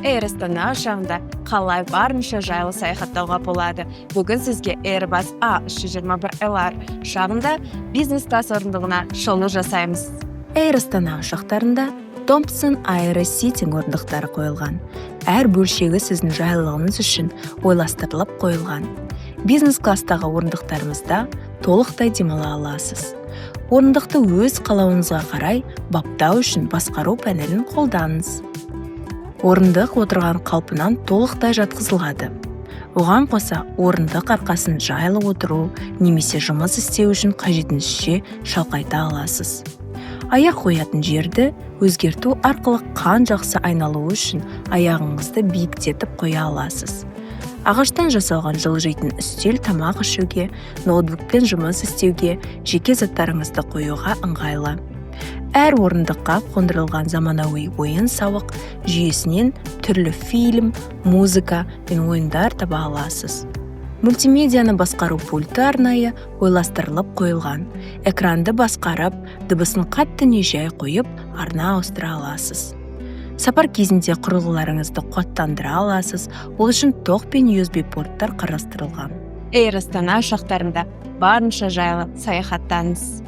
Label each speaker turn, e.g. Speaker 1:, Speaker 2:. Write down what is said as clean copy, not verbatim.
Speaker 1: Air Астана ұшағында қалай барынша жайлы саяхаттауға болады. Бүгін сізге Airbus A321LR ұшағында бизнес-класс орындығына шолу жасаймыз.
Speaker 2: Air Астана ұшақтарында Thompson Aero-Seating орындықтары қойылған. Әр бөлшегі сіздің жайлылығыңыз үшін ойластырылып қойылған. Бизнес-класстағы орындықтарымызда толықтай демала аласыз. Орындықты өз қалауыңызға қарай баптау үшін басқару панелін қолданыңыз. Орындық отырған қалпынан толықтай жатқызылады. Оған қоса орындық арқасын жайлы отыру немесе жұмыс істеу үшін қажетінше шалқайта аласыз. Аяқ қоятын жерді өзгерту арқылы қан жақсы айналуы үшін аяғыңызды биіктетіп қоя аласыз. Ағаштан жасалған жылжитын үстел тамақ ішуге, ноутбукпен жұмыс істеуге, жеке заттарыңызды қоюға ыңғайлы. Әр орындыққа қондырылған заманауи ойын-сауық жүйесінен түрлі фильм, музыка мен ойындар таба аласыз. Мультимедианы басқару пульті арнайы ойластырылып қойылған. Экранды басқарып, дыбысын қатты не жай қойып, арна ауыстыра аласыз. Сапар кезінде құрылғыларыңызды қуаттандыра аласыз, ол үшін тоқ пен USB порттар қарастырылған.
Speaker 1: Air Астана ұшақтарында барынша жайлы саяхаттаңыз.